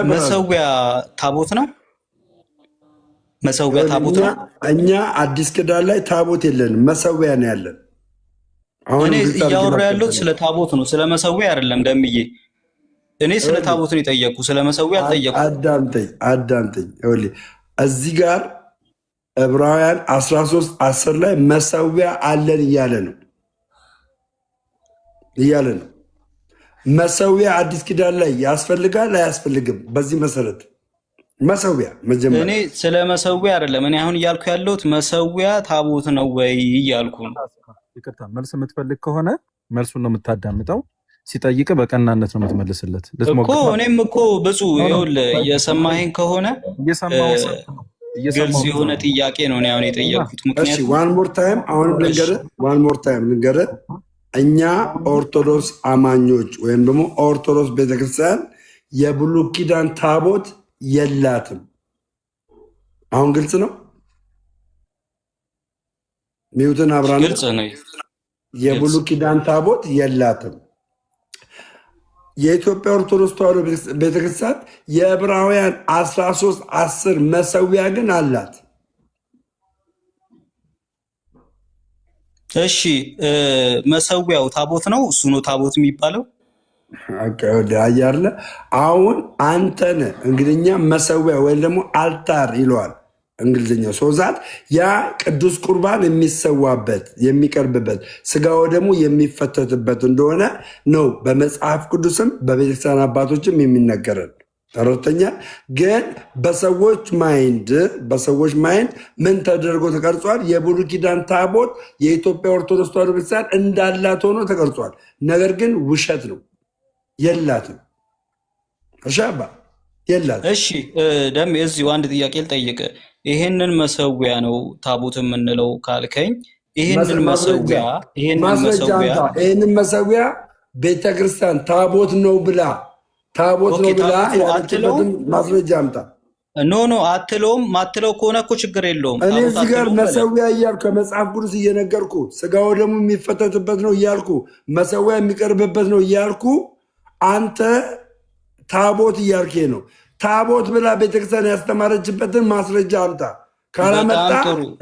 መሰዊያ ታቦት ነው። መሰዊያ ታቦት ነው። እኛ አዲስ ኪዳን ላይ ታቦት የለንም፣ መሰዊያ ነው ያለን። እኔ እያወራ ያለሁት ስለ ታቦት ነው፣ ስለ መሰዊያ አይደለም ደምዬ። እኔ ስለ ታቦት ነው የጠየቁ፣ ስለ መሰዊያ አልጠየቁም። አዳምጠኝ። እዚህ ጋር ዕብራውያን 13:10 ላይ መሰዊያ አለን እያለ ነው። መሰዊያ አዲስ ኪዳን ላይ ያስፈልጋል አያስፈልግም? በዚህ መሰረት መሰዊያ መጀመሪያ እኔ ስለ መሰዊያ አይደለም እኔ አሁን እያልኩ ያለሁት መሰዊያ ታቦት ነው ወይ እያልኩ ነው። ይቅርታ፣ መልስ የምትፈልግ ከሆነ መልሱን ነው የምታዳምጠው። ሲጠይቅ በቀናነት ነው የምትመልስለት እኮ። እኔም እኮ ብዙ ይኸውልህ እየሰማኸኝ ከሆነ ግልጽ የሆነ ጥያቄ ነው እኔ አሁን የጠየቅኩት። ምክንያቱም ዋን ሞር ታይም ልንገርህ፣ እኛ ኦርቶዶክስ አማኞች ወይም ደግሞ ኦርቶዶክስ ቤተክርስቲያን የብሉይ ኪዳን ታቦት የላትም። አሁን ግልጽ ነው። ሚውትን አብራን ግልጽ ነው። የብሉይ ኪዳን ታቦት የላትም። የኢትዮጵያ ኦርቶዶክስ ተዋሕዶ ቤተክርስቲያን የዕብራውያን 13:10 መሰዊያ ግን አላት። እሺ መሰዊያው ታቦት ነው፣ እሱ ነው ታቦት የሚባለው። አያለ አሁን አንተን እንግሊዝኛ መሰዊያ ወይም ደግሞ አልታር ይለዋል እንግሊዝኛው። ሶዛት ያ ቅዱስ ቁርባን የሚሰዋበት የሚቀርብበት ስጋው ደግሞ የሚፈተትበት እንደሆነ ነው በመጽሐፍ ቅዱስም በቤተክርስቲያን አባቶችም የሚነገረን። ተረተኛ ግን በሰዎች ማይንድ ምን ተደርጎ ተቀርጿል? የብሉይ ኪዳን ታቦት የኢትዮጵያ ኦርቶዶክስ ተዋሕዶ ቤተክርስቲያን እንዳላት ሆኖ ተቀርጿል። ነገር ግን ውሸት ነው፣ የላትም። እሻባ የላትም። እሺ ደም እዚሁ አንድ ጥያቄ ልጠይቅ። ይሄንን መሰዊያ ነው ታቦት የምንለው ካልከኝ ይሄንን መሰዊያ ቤተክርስቲያን ታቦት ነው ብላ ያለችበትን ማስረጃ አምጣ። ኖ አትለውም። ማትለው ከሆነ እኮ ችግር የለውም። እኔ እዚህ ጋር መሰዊያ እያልኩ ከመጽሐፍ ቅዱስ እየነገርኩ ስጋው ደግሞ የሚፈተትበት ነው እያልኩ መሰዊያ የሚቀርብበት ነው እያልኩ አንተ ታቦት እያልኬ ነው። ታቦት ብላ ቤተክርስቲያን ያስተማረችበትን ማስረጃ አምጣ። ካላመጣ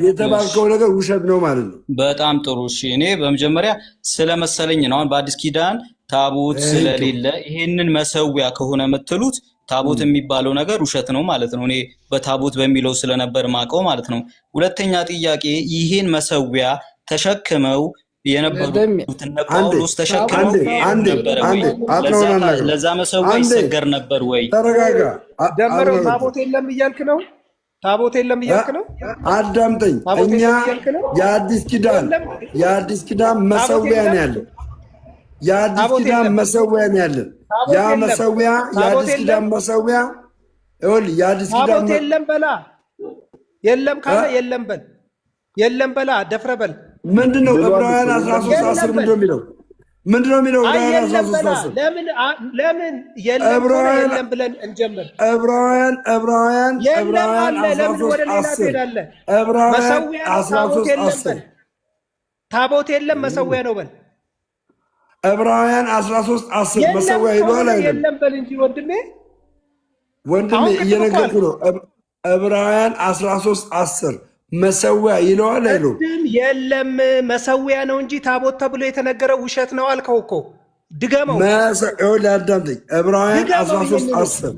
የተባልከው ነገር ውሸት ነው ማለት ነው። በጣም ጥሩ። እሺ እኔ በመጀመሪያ ስለመሰለኝ ነው። አሁን በአዲስ ኪዳን ታቦት ስለሌለ ይሄንን መሰዊያ ከሆነ የምትሉት ታቦት የሚባለው ነገር ውሸት ነው ማለት ነው። እኔ በታቦት በሚለው ስለነበር ማቀው ማለት ነው። ሁለተኛ ጥያቄ ይሄን መሰዊያ ተሸክመው የነበሩት እነ ጳውሎስ ተሸክመው ነበር ወይ? ለዛ መሰዊያ ይሰገር ነበር ወይ? ተረጋጋ። ደመረው ታቦት የለም እያልክ ነው? ታቦት የለም እያልክ ነው? አዳምጠኝ። እኛ የአዲስ ኪዳን መሰዊያ ነው ያለው። የአዲስ ኪዳን መሰዊያ ነው ያለን። ያ መሰዊያ የአዲስ ኪዳን መሰዊያ የአዲስ ኪዳን የለም በላ። የለም ካለ የለም በል። የለም በላ። ደፍረ በል። ምንድነው ዕብራውያን 13:10 ምንድነው የሚለው? ዕብራውያን 13:10 ለምን የለም ብለን እንጀምር። ዕብራውያን 13:10 ታቦት የለም መሰዊያ ነው በል። ዕብራውያን 13:10 መሰዊያ ይሏል አይደል? የለም በል እንጂ ወንድሜ እየነገርኩ ነው። ዕብራውያን 13:10 መሰዊያ ይለዋል አይደል? የለም መሰዊያ ነው እንጂ ታቦት ተብሎ የተነገረው ውሸት ነው አልከው እኮ። ድገመው። አዳምጠኝ። ዕብራውያን 13:10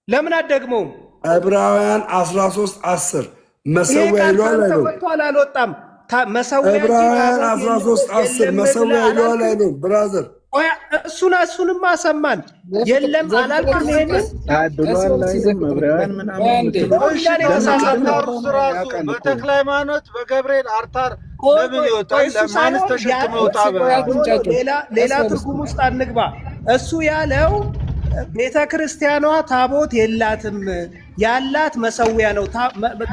ለምን አትደግመውም? ዕብራውያን 13:10 መሰዊያ ይለዋል አይደል? አልወጣም። ዕብራውያን 13:10 መሰዊያ ይለዋል አይደል? ብራዘር እሱንም አሰማን። የለም አላልክም። ይሄንን በተክለ ሃይማኖት በገብርኤል አርታር ለምን ይወጣል? ለማንስ ተሸክመውጣ? ሌላ ትርጉም ውስጥ አንግባ። እሱ ያለው ቤተ ክርስቲያኗ ታቦት የላትም፣ ያላት መሰዊያ ነው።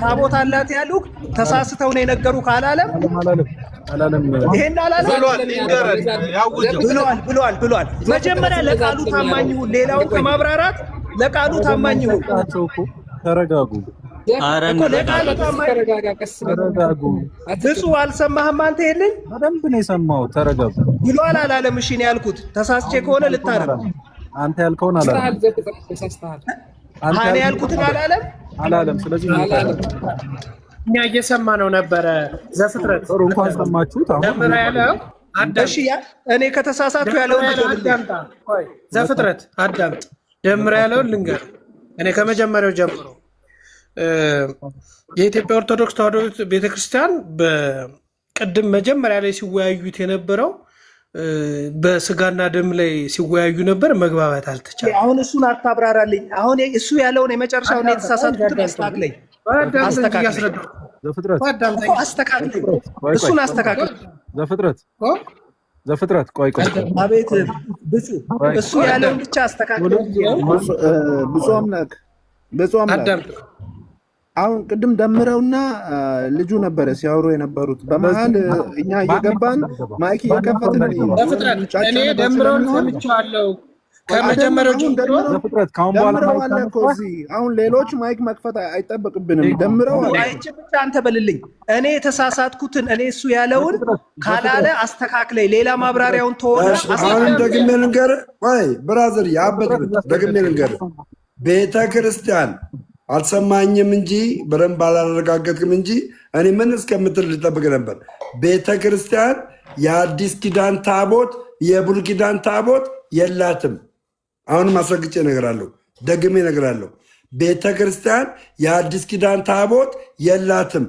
ታቦት አላት ያሉ ተሳስተው ነው የነገሩ ካላለም ይሄን ብሏል። መጀመሪያ ለቃሉ ታማኝ ይሁን። ሌላውን ከማብራራት ለቃሉ ታማኝ ይሁን። ተረጋጉ። ብፁዕ አልሰማህም አንተ? ይሄንን በደንብ ነው የሰማሁት። ተረጋጉ ብሏል አላለም? እሺ ነው ያልኩት። ተሳስቼ ከሆነ ልታረም አንተ ያልከውን አላለም። እኔ ያልኩትን አላለም። ስለዚህ እኛ እየሰማነው ነበረ። ዘፍጥረት ጥሩ እንኳን ሰማችሁት። ደምረ ያለው እሺ፣ እኔ ከተሳሳትኩ ያለውን አዳምጣ። ዘፍጥረት አዳምጥ። ደምረ ያለውን ልንገር። እኔ ከመጀመሪያው ጀምሮ የኢትዮጵያ ኦርቶዶክስ ተዋሕዶ ቤተክርስቲያን በቅድም መጀመሪያ ላይ ሲወያዩት የነበረው በስጋና ደም ላይ ሲወያዩ ነበር። መግባባት አልተቻለም። አሁን እሱን አታብራራልኝ። አሁን እሱ ያለውን የመጨረሻውን የተሳሳትኩትን አስተካክለኝ። እሱን አስተካክል። ዘፍጥረት ቆይ አቤት እሱ ያለውን ብቻ አስተካክል። ብፁዕ አምላክ አሁን ቅድም ደምረውና ልጁ ነበረ ሲያወሩ የነበሩት። በመሀል እኛ እየገባን ማይክ እየከፈትን እኔ ደምረውን ሰምቻለሁ ከመጀመሪያው ጀምሮ። ደምረው አለ እኮ እዚህ። አሁን ሌሎች ማይክ መክፈት አይጠበቅብንም። ደምረው አለ። አይቼ ብቻ አንተ በልልኝ። እኔ የተሳሳትኩትን እኔ እሱ ያለውን ካላለ አስተካክለኝ። ሌላ ማብራሪያውን ተወው። አሁን ደግሜ ልንገርህ። ወይ ብራዘር ያበት ደግሜ ልንገርህ። ቤተ ክርስቲያን አልሰማኝም እንጂ በደንብ አላረጋገጥክም እንጂ እኔ ምን እስከምትል ልጠብቅ ነበር። ቤተ ክርስቲያን የአዲስ ኪዳን ታቦት የብሉይ ኪዳን ታቦት የላትም። አሁንም አስረግጬ እነግራለሁ፣ ደግሜ እነግራለሁ። ቤተ ክርስቲያን የአዲስ ኪዳን ታቦት የላትም።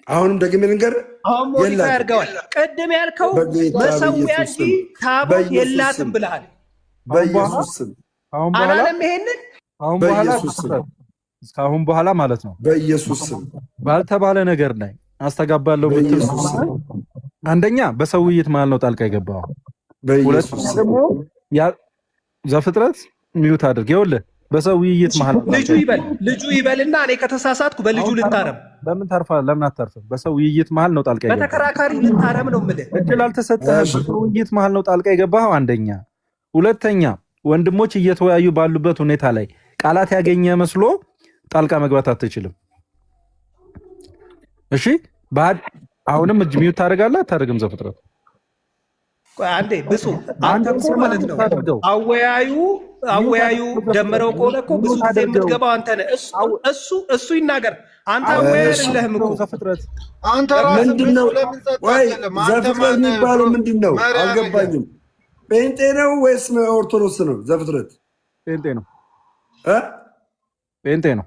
አሁንም ደግሜ ልንገርህ፣ አሁን ሞዲፋይ አድርገዋል። ቅድም ያልከው መሰዊያ እንጂ ታቦት የላትም ብለሃል። በኢየሱስ ስም አላለም። ይሄንን ከአሁን በኋላ ማለት ነው። በኢየሱስ ስም ባልተባለ ነገር ላይ አስተጋባለሁ ብትል አንደኛ በሰው ውይይት መሀል ነው ጣልቃ የገባው። በኢየሱስ ስም ዘፍጥረት ሚዩት አድርግ። ይኸውልህ በሰው ውይይት መሀል ልጁ ይበልና እኔ ከተሳሳትኩ በልጁ ልታረም። ለምን ታርፋለህ? ለምን አታርፍም? በሰው ውይይት መሀል ነው ጣልቃ የገባው። በተከራካሪ ልታረም ነው የምልህ። እድል አልተሰጠህም። በሰው ውይይት መሀል ነው ጣልቃ የገባው አንደኛ። ሁለተኛ ወንድሞች እየተወያዩ ባሉበት ሁኔታ ላይ ቃላት ያገኘ መስሎ ጣልቃ መግባት አትችልም። እሺ አሁንም እጅ ሚዩት ታደርጋለህ አታደርግም? ዘፍጥረት አንዴ ብፁ አንተ እኮ ማለት ነው አወያዩ ደምረው ከሆነ እኮ ብዙ ጊዜ የምትገባው አንተ ነህ። እሱ ይናገር። አንተ አወያይ አይደለህም እኮ ዘፍጥረት። ምንድን ነው ወይ ዘፍጥረት የሚባለው ምንድን ነው? አልገባኝም። ጴንጤ ነው ወይስ ኦርቶዶክስ ነው? ዘፍጥረት ጴንጤ ነው። ጴንጤ ነው።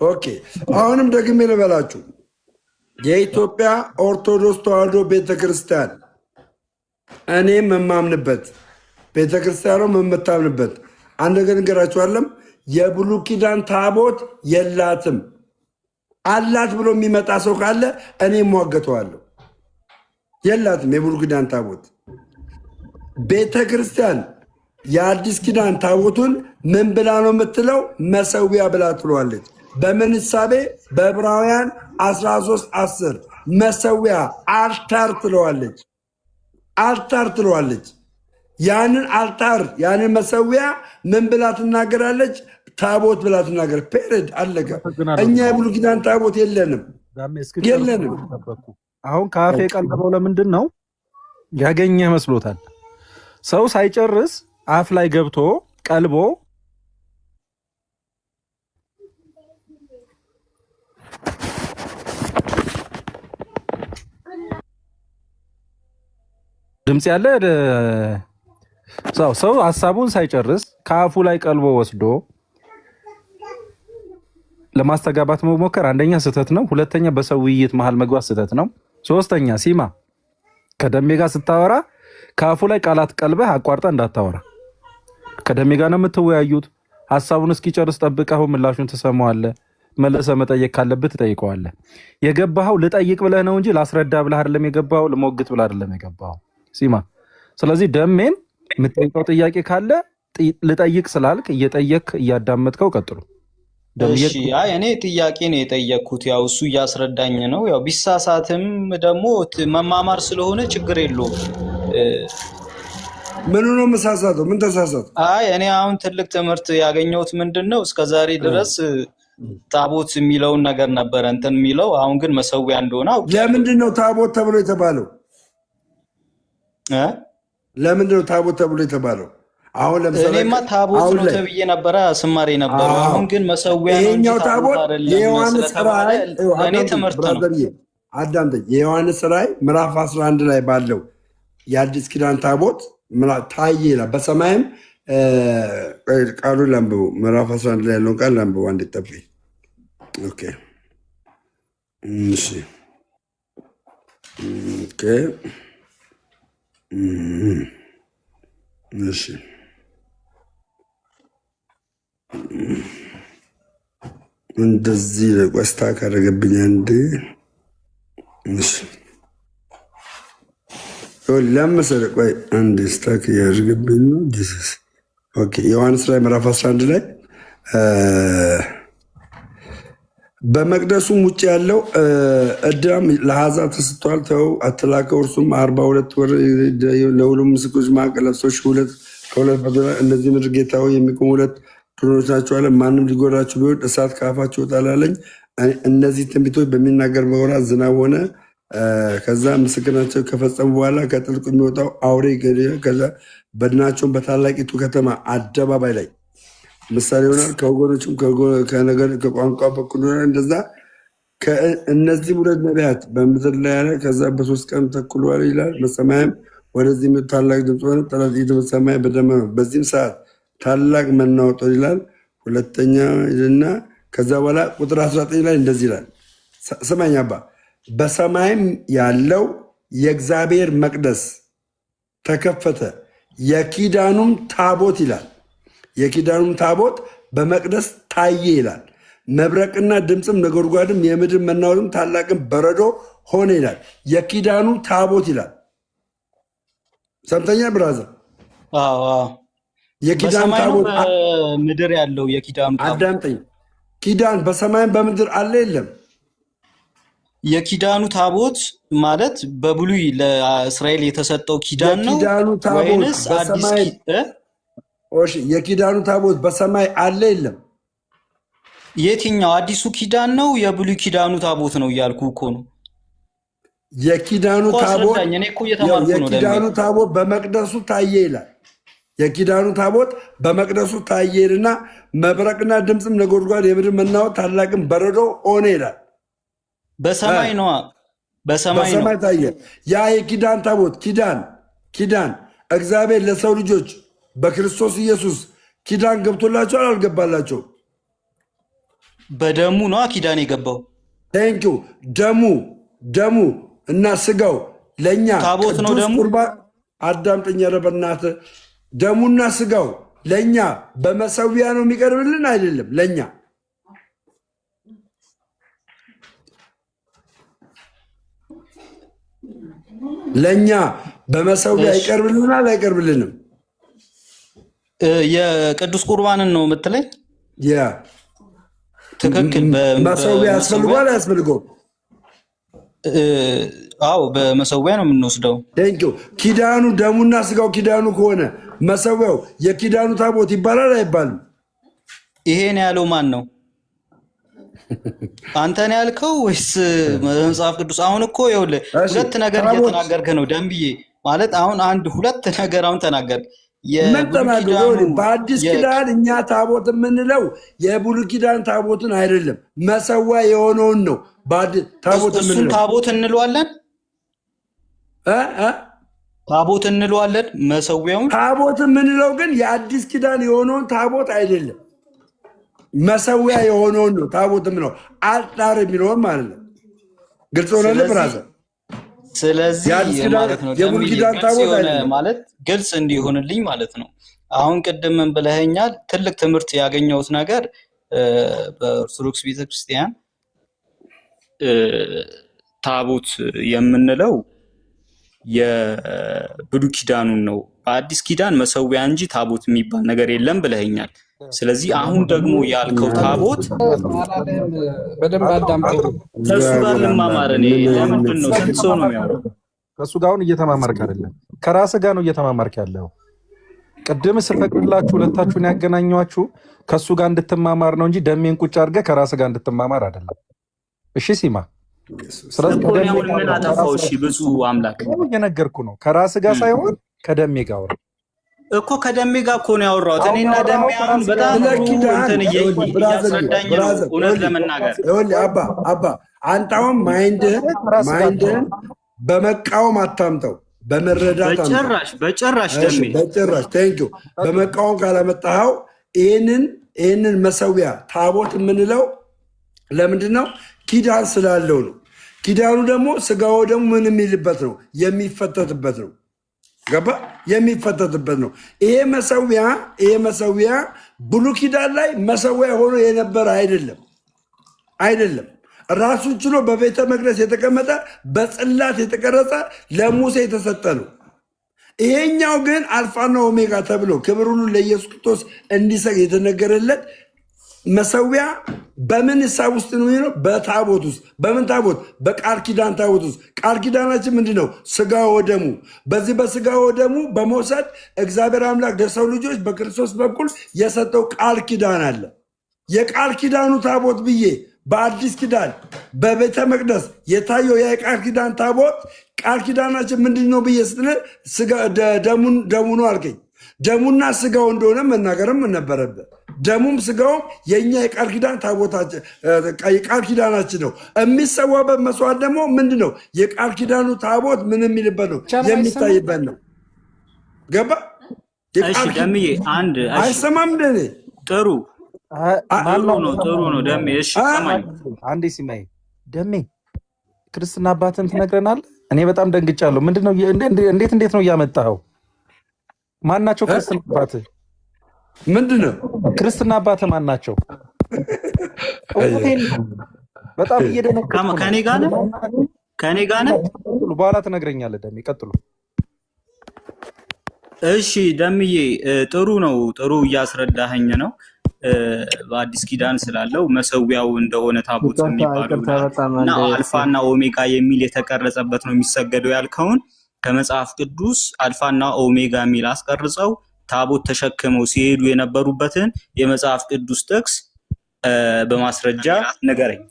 ኦኬ አሁንም ደግሜ ልበላችሁ፣ የኢትዮጵያ ኦርቶዶክስ ተዋሕዶ ቤተክርስቲያን እኔም የማምንበት ቤተክርስቲያኗም የምታምንበት አንድ ነገር እንገራችኋለም። የብሉይ ኪዳን ታቦት የላትም። አላት ብሎ የሚመጣ ሰው ካለ እኔ እሟገተዋለሁ። የላትም የብሉይ ኪዳን ታቦት። ቤተክርስቲያን የአዲስ ኪዳን ታቦቱን ምን ብላ ነው የምትለው? መሰዊያ ብላ ትለዋለች። በምን ሕሳቤ? በዕብራውያን 13:10 መሰዊያ አልታር ትለዋለች። አልታር ትለዋለች። ያንን አልታር ያንን መሰዊያ ምን ብላ ትናገራለች? ታቦት ብላ ትናገር። ፔሬድ አለቀ። እኛ የብሉይ ኪዳን ታቦት የለንም። አሁን ከአፌ የቀለበው ለምንድን ነው? ያገኘ መስሎታል። ሰው ሳይጨርስ አፍ ላይ ገብቶ ቀልቦ ድምጽ ያለ ሰው ሀሳቡን ሳይጨርስ ከአፉ ላይ ቀልቦ ወስዶ ለማስተጋባት መሞከር አንደኛ ስህተት ነው። ሁለተኛ በሰው ውይይት መሀል መግባት ስህተት ነው። ሶስተኛ ሲማ ከደሜ ጋር ስታወራ ከአፉ ላይ ቃላት ቀልበህ አቋርጠ እንዳታወራ። ከደሜ ጋር ነው የምትወያዩት። ሀሳቡን እስኪጨርስ ጠብቀው ምላሹን ትሰማዋለህ። መልሰህ መጠየቅ ካለብህ ትጠይቀዋለህ። የገባኸው ልጠይቅ ብለህ ነው እንጂ ላስረዳ ብለህ አይደለም የገባኸው፣ ልሞግት ብለህ አይደለም የገባኸው ሲማ። ስለዚህ ደሜን የምትጠይቀው ጥያቄ ካለ ልጠይቅ ስላልክ እየጠየቅ እያዳመጥከው ቀጥሉ። እኔ ጥያቄ ነው የጠየቅኩት። ያው እሱ እያስረዳኝ ነው። ያው ቢሳሳትም ደግሞ መማማር ስለሆነ ችግር የለውም። ምኑ ነው መሳሳተው? ምን ተሳሳቱ? እኔ አሁን ትልቅ ትምህርት ያገኘሁት ምንድን ነው፣ እስከዛሬ ድረስ ታቦት የሚለውን ነገር ነበረ እንትን የሚለው፣ አሁን ግን መሰዊያ እንደሆነ ለምንድን ነው ታቦት ተብሎ የተባለው? ለምንድን ነው ታቦት ተብሎ የተባለው? አሁን ለምሳሌ እኔማ ታቦት ነው ተብዬ ነበረ ስማር የነበረው። አሁን ግን መሰዊያ ነው እንጂ ታቦት አይደለም የዮሐንስ ራእይ እኔ ትምህርት ነው። አዳምጠኝ። የዮሐንስ ራእይ ምዕራፍ 11 ላይ ባለው የአዲስ ኪዳን ታቦት ታየ ይላል። በሰማይም ቃሉን ላንብቡ። ምዕራፍ 11 ላይ ያለውን ቃል ላንብቡ። አንድ ጠብቂ። ኦኬ እሺ ኦኬ እሺ እንደዚህ ቆስታ ካደረገብኝ አንድ እሺ ለምሳሌ ቆይ አንድ ስታክ ያደርግብኝ ነው ጂሰስ ኦኬ ዮሐንስ ላይ ምዕራፍ 11 ላይ በመቅደሱም ውጭ ያለው ዕዳም ለአሕዛብ ተሰጥቷል፣ ተው አትላከው። እርሱም 42 ወር ለሁሉም ምስክሮች መካከል ለብሶች ከሁለት መቶ እነዚህ ምድር ጌታ ሆይ የሚቆሙ ሁለት ድሮኖች ናቸው አለ። ማንም ሊጎዳችሁ ቢሆን እሳት ከአፋቸው ይወጣል አለኝ። እነዚህ ትንቢቶች በሚናገር በወራት ዝናብ ሆነ። ከዛ ምስክርናቸው ከፈጸሙ በኋላ ከጥልቁ የሚወጣው አውሬ ከዛ በድናቸውን በታላቂቱ ከተማ አደባባይ ላይ ምሳሌ ይሆናል። ከወገኖችም ከነገር ከቋንቋ በኩል ሆነ እንደዛ እነዚህ ሁለት ነቢያት በምድር ላይ ያለ ከዛ በ3 ቀን ተኩል ዋለ ይላል። በሰማይም ወደዚህ ታላቅ ድምፅ ሆነ። ጠላት ሰማይ በደመና በዚህም ሰዓት ታላቅ መናወጥ ይላል። ሁለተኛ እና ከዛ በኋላ ቁጥር 19 ላይ እንደዚህ ይላል። ስማኝ አባ በሰማይም ያለው የእግዚአብሔር መቅደስ ተከፈተ፣ የኪዳኑም ታቦት ይላል። የኪዳኑም ታቦት በመቅደስ ታየ ይላል። መብረቅና ድምፅም ነጎድጓድም የምድር መናወጥም ታላቅም በረዶ ሆነ ይላል። የኪዳኑ ታቦት ይላል። ሰምተኛ ብራዘር? የኪዳን ታቦት ምድር ያለው የኪዳኑ ታቦት አዳምጠኝ። ኪዳን በሰማይም በምድር አለ የለም? የኪዳኑ ታቦት ማለት በብሉይ ለእስራኤል የተሰጠው ኪዳን ነው ወይንስ አዲስ? የኪዳኑ ታቦት በሰማይ አለ የለም? የትኛው አዲሱ ኪዳን ነው የብሉይ ኪዳኑ ታቦት ነው እያልኩ እኮ ነው። የኪዳኑ ታቦት በመቅደሱ ታየ ይላል። የኪዳኑ ታቦት በመቅደሱ ታየ ይልና መብረቅና ድምፅም ነጎድጓድ የምድር መናወጥ ታላቅም በረዶ ሆነ ይላል። በሰማይ ነዋ፣ በሰማይ ታየ። ያ የኪዳን ታቦት ኪዳን እግዚአብሔር ለሰው ልጆች በክርስቶስ ኢየሱስ ኪዳን ገብቶላቸዋል አልገባላቸው? በደሙ ነዋ ኪዳን የገባው። ቴንኪው ደሙ እና ስጋው ለእኛ ታቦት ነው። ደሙ አዳምጠኛ ረበናት ደሙና ስጋው ለእኛ በመሰዊያ ነው የሚቀርብልን አይደለም? ለእኛ በመሰዊያ ይቀርብልናል አይቀርብልንም? የቅዱስ ቁርባንን ነው የምትለኝ? ትክክል። መሰዊያ ያስፈልገዋል አያስፈልገውም? አዎ በመሰዊያ ነው የምንወስደው። ቴንኪው። ኪዳኑ ደሙና ስጋው ኪዳኑ ከሆነ መሰዊያው የኪዳኑ ታቦት ይባላል አይባልም? ይሄን ያለው ማን ነው? አንተን ያልከው ወይስ መጽሐፍ ቅዱስ? አሁን እኮ ይኸውልህ ሁለት ነገር እየተናገርከ ነው ደንብዬ። ማለት አሁን ሁለት ነገር አሁን ተናገርክ። በአዲስ ኪዳን እኛ ታቦት የምንለው የብሉይ ኪዳን ታቦትን አይደለም፣ መሰዊያ የሆነውን ነው ታቦት የምንለው። እሱን ታቦት እንለዋለን፣ ታቦት እንለዋለን። መሰዊያውን ታቦት የምንለው ግን የአዲስ ኪዳን የሆነውን ታቦት አይደለም፣ መሰዊያ የሆነውን ነው ታቦት የምንለው። አልጣር የሚለውን ማለት ነው። ግልጽ ሆነልህ ብራዘር? ስለዚህ ማለት ነው ማለት ግልጽ እንዲሆንልኝ ማለት ነው። አሁን ቅድም ምን ብለኸኛል? ትልቅ ትምህርት ያገኘሁት ነገር በኦርቶዶክስ ቤተክርስቲያን ታቦት የምንለው የብሉይ ኪዳኑን ነው። በአዲስ ኪዳን መሰዊያ እንጂ ታቦት የሚባል ነገር የለም ብለኸኛል። ስለዚህ አሁን ደግሞ ያልከው ታቦት በደንብ አዳምጠው። ከእሱ ጋር ልማማር እኔ ለምንድን ነው? ስንት ሰው ነው የሚያወራው? ከእሱ ጋር አሁን እየተማማርክ አይደለም፣ ከራስህ ጋር ነው እየተማማርክ ያለው። ቅድም ስፈቅድላችሁ ሁለታችሁን ያገናኟችሁ ከእሱ ጋር እንድትማማር ነው እንጂ ደሜን ቁጭ አድርገህ ከራስህ ጋር እንድትማማር አይደለም። እሺ ሲማ፣ ምን አጠፋው? እሺ ብፁዕ አምላክ እየነገርኩ ነው። ከራስህ ጋር ሳይሆን ከደሜ ጋር አውራ። እኮ ከደሜ ጋር እኮ ነው ያወራሁት። እኔና ደሜ አሁን በጣም እንትን እያስረዳኝ ነው እውነት ለመናገር አባ አንተ አሁን ማይንድህን በመቃወም አታምጠው፣ በመረዳት በጭራሽ ደሜ በጭራሽ ቴንኪው። በመቃወም ካላመጣኸው ይህንን መሰዊያ ታቦት የምንለው ለምንድን ነው? ኪዳን ስላለው ነው። ኪዳኑ ደግሞ ስጋው ደግሞ ምን የሚልበት ነው? የሚፈተትበት ነው። ገባ? የሚፈተትበት ነው። ይሄ መሰዊያ ብሉይ ኪዳን ላይ መሰዊያ ሆኖ የነበረ አይደለም። ራሱን ችሎ በቤተ መቅደስ የተቀመጠ በጽላት የተቀረጸ ለሙሴ የተሰጠ ነው። ይሄኛው ግን አልፋና ኦሜጋ ተብሎ ክብር ሁሉ ለኢየሱስ ክርስቶስ እንዲሰጥ የተነገረለት መሰዊያ በምን ሂሳብ ውስጥ ነው የሚለው? በታቦት ውስጥ። በምን ታቦት? በቃል ኪዳን ታቦት ውስጥ። ቃል ኪዳናችን ምንድን ነው? ስጋ ወደሙ። በዚህ በስጋ ወደሙ በመውሰድ እግዚአብሔር አምላክ ለሰው ልጆች በክርስቶስ በኩል የሰጠው ቃል ኪዳን አለ። የቃል ኪዳኑ ታቦት ብዬ በአዲስ ኪዳን በቤተ መቅደስ የታየው የቃል ኪዳን ታቦት ቃል ኪዳናችን ምንድን ነው ብዬ ስትል ደሙ ነው አልከኝ። ደሙና ስጋው እንደሆነ መናገርም ነበረበት። ደሙም ስጋውም የእኛ የቃል ኪዳን ታቦታችን የቃል ኪዳናችን ነው። የሚሰዋበት መስዋዕት ደግሞ ምንድን ነው? የቃል ኪዳኑ ታቦት ምን የሚልበት ነው? የሚታይበት ነው። ገባ? ደምዬ አይሰማም? እንደኔ ጥሩ ነው ደሜ። እሺ ሰማኝ። አንዴ ሲማይ ደሜ ክርስትና አባትን ትነግረናል። እኔ በጣም ደንግጫለሁ። ምንድነው? እንዴት ነው እያመጣኸው? ማናቸው ክርስትና አባትህ? ምንድነው ክርስትና አባትህ ማናቸው? በጣም እየደነቀ ከኔ ጋር ነህ። በኋላ ትነግረኛለህ ደሜ። ቀጥሉ። እሺ ደምዬ ጥሩ ነው። ጥሩ እያስረዳኸኝ ነው። በአዲስ ኪዳን ስላለው መሰዊያው እንደሆነ ታቦት የሚባለው እና አልፋና ኦሜጋ የሚል የተቀረጸበት ነው የሚሰገደው ያልከውን ከመጽሐፍ ቅዱስ አልፋና ኦሜጋ የሚል አስቀርጸው ታቦት ተሸክመው ሲሄዱ የነበሩበትን የመጽሐፍ ቅዱስ ጥቅስ በማስረጃ ንገረኝ።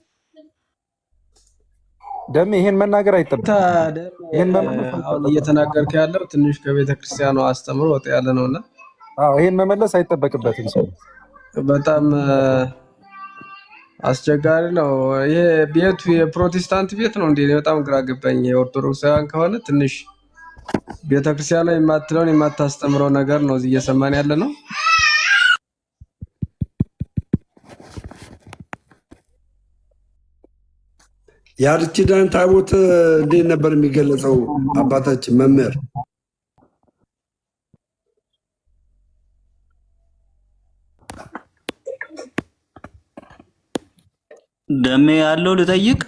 ደሜ ይሄን መናገር አይጠበቅም። አሁን እየተናገርክ ያለው ትንሽ ከቤተክርስቲያኑ አስተምሮ ወጥ ያለ ነውና ይሄን መመለስ አይጠበቅበትም። ሰው በጣም አስቸጋሪ ነው። ይሄ ቤቱ የፕሮቴስታንት ቤት ነው እንዴ? በጣም ግራ ገባኝ። የኦርቶዶክሳውያን ከሆነ ትንሽ ቤተክርስቲያኗ የማትለውን የማታስተምረው ነገር ነው እዚህ እየሰማን ያለ ነው። የአዲስ ኪዳን ታቦት እንዴት ነበር የሚገለጸው? አባታችን መምህር ደሜ ያለው ልጠይቅ።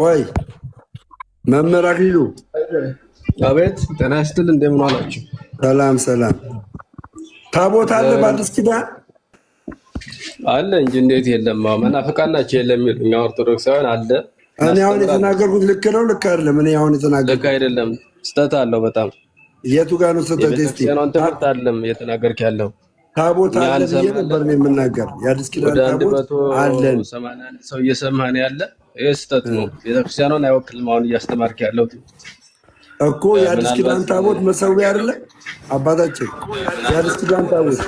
ቆይ መምህር አክሊሉ። አቤት። ጤና ይስጥልኝ። እንደምን ዋላችሁ? ሰላም። ታቦት አለ በአዲስ ኪዳን? አለ እንጂ እንዴት የለም? መናፍቃን ናቸው የለም የሚሉ እኛ ኦርቶዶክሳውያን አለ። እኔ አሁን የተናገርኩት ልክ ነው ልክ አይደለም? እኔ አሁን የተናገርኩት ልክ አይደለም፣ ስህተት አለው በጣም። የቱ ጋር ነው ስህተት? እስቲ የቤተክርስቲያኗን ትምህርት አይደለም እየተናገርክ ያለው። ታቦት አለ ብዬ ነበር የምናገር። የአዲስ ኪዳን ታቦት አለን። 81 ሰው እየሰማህ ነው ያለ። ይሄ ስህተት ነው። ቤተክርስቲያኗን አይወክልም አሁን እያስተማርክ ያለው እኮ። የአዲስ ኪዳን ታቦት መሰዊያ አይደለ አባታችን? የአዲስ ኪዳን ታቦት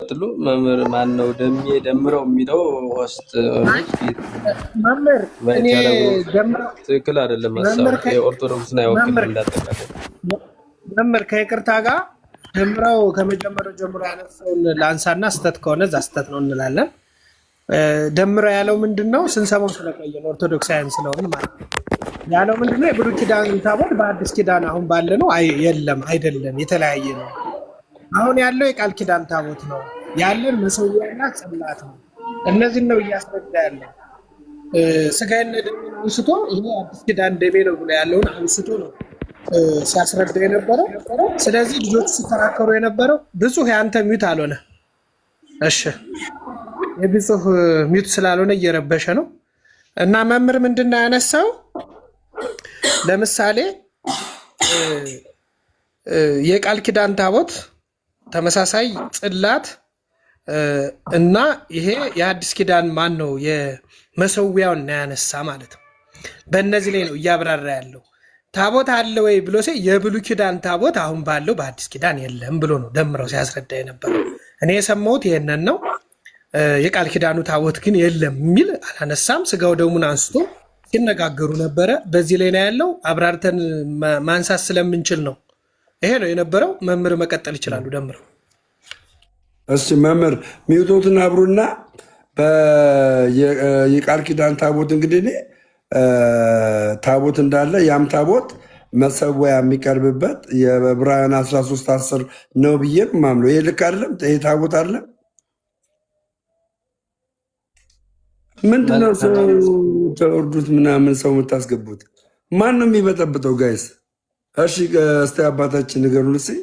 ጥሉ መምህር ማን ነው? ደምረው የሚለው ውስጥ መምህር እኔ ትክክል አይደለም። የኦርቶዶክስን አይወክልም እንዳጠቃላይ። መምህር ከይቅርታ ጋር ደምረው ከመጀመሪያው ጀምሮ ያነሳውን ላንሳና ስተት ከሆነ እዛ ስተት ነው እንላለን። ደምረው ያለው ምንድነው? ስንሰማው ስለቆየን ኦርቶዶክሳውያን ስለሆን ማለት ነው። ያለው ምንድነው? የብሉይ ኪዳን ታቦት በአዲስ ኪዳን አሁን ባለ ነው የለም፣ አይደለም፣ የተለያየ ነው። አሁን ያለው የቃል ኪዳን ታቦት ነው ያለን፣ መሰዊያና ጽላት ነው። እነዚህን ነው እያስረዳ ያለው። ስጋዬን ደሜን አንስቶ ይሄ አዲስ ኪዳን ደሜ ነው ብሎ ያለውን አንስቶ ነው ሲያስረዳ የነበረው። ስለዚህ ልጆች ሲከራከሩ የነበረው ብፁህ ያንተ ሚዩት አልሆነ። እሺ የብፁህ ሚዩት ስላልሆነ እየረበሸ ነው። እና መምህር ምንድን ነው ያነሳው? ለምሳሌ የቃል ኪዳን ታቦት ተመሳሳይ ጽላት እና ይሄ የአዲስ ኪዳን ማን ነው የመሰዊያውን ያነሳ ማለት ነው። በእነዚህ ላይ ነው እያብራራ ያለው። ታቦት አለ ወይ ብሎ የብሉይ ኪዳን ታቦት አሁን ባለው በአዲስ ኪዳን የለም ብሎ ነው ደምረው ሲያስረዳ የነበረው። እኔ የሰማሁት ይሄንን ነው። የቃል ኪዳኑ ታቦት ግን የለም የሚል አላነሳም። ስጋው ደሙን አንስቶ ሲነጋገሩ ነበረ። በዚህ ላይ ነው ያለው። አብራርተን ማንሳት ስለምንችል ነው። ይሄ ነው የነበረው። መምህር መቀጠል ይችላሉ ደምረው። እሺ መምህር ሚውቶትን አብሩና የቃል ኪዳን ታቦት እንግዲህ እኔ ታቦት እንዳለ ያም ታቦት መሰዊያ የሚቀርብበት የዕብራውያን 13:10 ነው ብዬ ነው የማምነው። ይሄ ልክ አይደለም? ይሄ ታቦት አይደለም? ምንድነው ሰው ተወርዱት ምናምን ሰው የምታስገቡት? ማን ነው የሚበጠብጠው? ጋይስ እሺ እስቲ አባታችን ንገሩን እስኪ።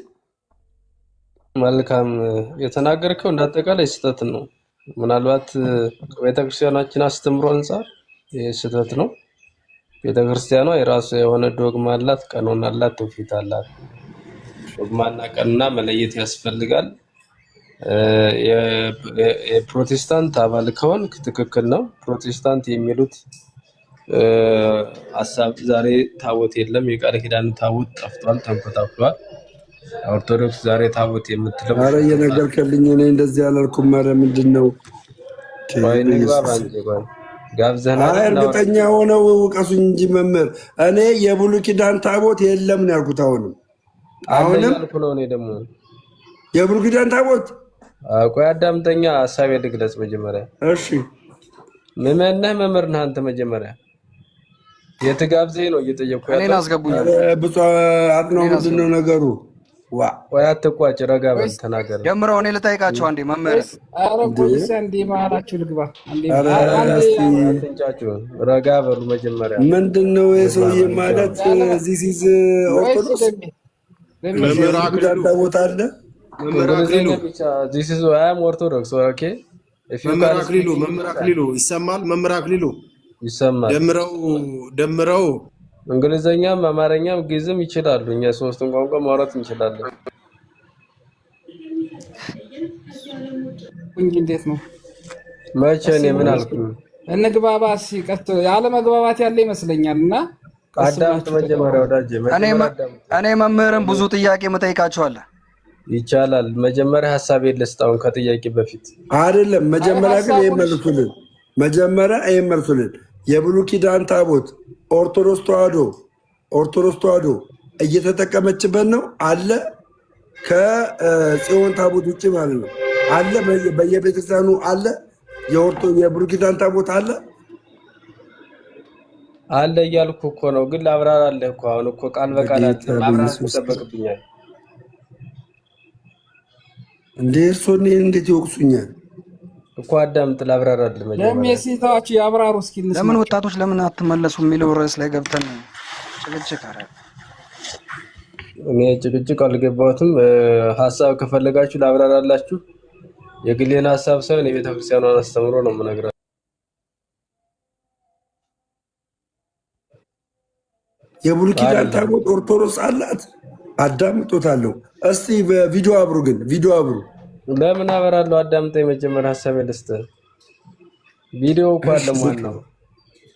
መልካም የተናገርከው እንዳጠቃላይ ስህተት ነው። ምናልባት ቤተክርስቲያናችን አስተምሮ አንጻር ይህ ስህተት ነው። ቤተክርስቲያኗ የራሱ የሆነ ዶግማ አላት፣ ቀኖና አላት፣ ትውፊት አላት። ዶግማና ቀኖና መለየት ያስፈልጋል። የፕሮቴስታንት አባል ከሆንክ ትክክል ነው። ፕሮቴስታንት የሚሉት ሀሳብ ዛሬ ታቦት የለም፣ የቃል ኪዳኑ ታቦት ጠፍቷል፣ ተንኮታኩቷል። ኦርቶዶክስ ዛሬ ታቦት የምትለው ኧረ እየነገርከልኝ እኔ እንደዚህ አላልኩም። ኧረ ምንድን ነው ጋብዘናል። እርግጠኛ ሆነው እውቀሱኝ እንጂ መምህር፣ እኔ የብሉይ ኪዳን ታቦት የለም ነው ያልኩት። አሁንም ደግሞ የብሉይ ኪዳን ታቦት ቆይ አዳምጠኛ፣ ሀሳቤ ልግለጽ መጀመሪያ። እሺ ምዕመን ነህ መምህር ነህ አንተ? መጀመሪያ የትጋብዘኝ ነው እየጠየቅኩ ያለው። እኔን አስገቡኝ። ብፁዕ አጥናው ምንድን ነው ነገሩ? ቆይ አትቋጭ፣ ረጋ በል ተናገር። ጀምረው እኔ ልጠይቃቸው አንዴ መምህር። ኧረ ፖሊስ አንዴ መሀላችሁ ልግባ። አትንጫጩ፣ ረጋ በሉ መጀመሪያ። ምንድን ነው የሰውዬ ማለት ዚስ ኢዝ ኦርቶዶክስ ታቦት አለ ዚስ ኢዝ አም ኦርቶዶክስ ኦኬ። መምህር አክሊሉ ይሰማል? መምህር አክሊሉ ይሰማል? ደምረው እንግሊዘኛም አማርኛም ግዕዝም ይችላሉ። እኛ ሶስቱን ቋንቋ ማውራት እንችላለን። እንዴት ነው? መቼ እኔ ምን አልኩ? እንግባባ ሲቀጥ ያለ መግባባት ያለ ይመስለኛል። እና አዳምጥ መጀመሪያ ወዳጄ። እኔ መምህርን ብዙ ጥያቄ መጠይቃቸዋለሁ። ይቻላል። መጀመሪያ ሐሳቤን ልስጣውን ከጥያቄ በፊት አይደለም። መጀመሪያ ግን ይሄን መልሱልን። የብሉይ ኪዳን ታቦት ኦርቶዶክስ ተዋሕዶ እየተጠቀመችበት ነው አለ? ከጽዮን ታቦት ውጭ ማለት ነው አለ? በየቤተክርስቲያኑ አለ? የብሉይ ኪዳን ታቦት አለ አለ እያልኩ እኮ ነው። ግን ላብራራለህ እኮ አሁን እኮ ቃል በቃል ማብራራት ይጠበቅብኛል እንዴ? እርስዎ እንዴት ይወቅሱኛል እኮ? አዳምጥ፣ ላብራራለህ መጀመሪያ። ለሜሲታዎች ያብራሩ እስኪ። ለምን ወጣቶች ለምን አትመለሱ የሚለው ርዕስ ላይ ገብተን ጭቅጭቅ አረ እኔ ጭቅጭቅ አልገባሁትም። ሀሳብ ከፈለጋችሁ ላብራራላችሁ። የግሌን ሀሳብ ሳይሆን የቤተክርስቲያኗን አስተምሮ ነው የምነግራችሁ። የብሉይ ኪዳን ታቦት ኦርቶዶክስ አላት። አዳምጦታለሁ። እስቲ በቪዲዮ አብሩ። ግን ቪዲዮ አብሩ። ለምን አበራለሁ? አዳምጠኝ መጀመሪያ ሀሳብ ልስጥህ። ቪዲዮ እኮ አለ ማለት ነው።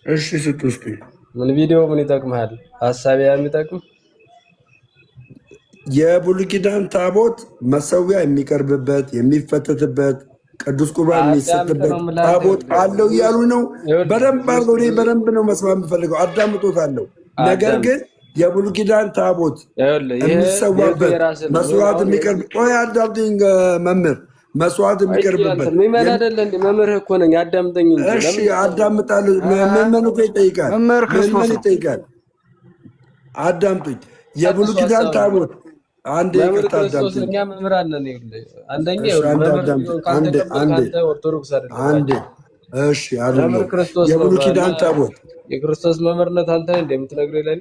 እሺ ስትውስጥ ምን ቪዲዮ ምን ይጠቅምሃል? ሀሳብ የሚጠቅም የብሉይ ኪዳን ታቦት መሰዊያ የሚቀርብበት የሚፈተትበት ቅዱስ ቁርባን የሚሰጥበት ታቦት አለው እያሉ ነው። በደንብ አድርገው። እኔ በደንብ ነው መስማት የምፈልገው። አዳምጦታለሁ። ነገር ግን የብሉይ ኪዳን ታቦት የሚሰዋበት መስዋዕት የሚቀርብ አዳምጠኝ መምህር፣ መስዋዕት የሚቀርብበት ምዕመን አይደለ እንዴ? መምህር እኮ ነኝ፣ አዳምጠኝ እንጂ። እሺ አዳምጣለሁ። ምዕመን እኮ ይጠይቃል፣ ምዕመን ይጠይቃል። አዳምጡኝ። የብሉይ ኪዳን ታቦት አንዴ ይቅርታ አዳምጡኝ። እኛ መምህራን ነን። አንደኛ ኦርቶዶክስ አይደለም። አንዴ እሺ አይደለም። የብሉይ ኪዳን ታቦት የክርስቶስ መምህርነት አንተ እንደምትነግረኝ ለኔ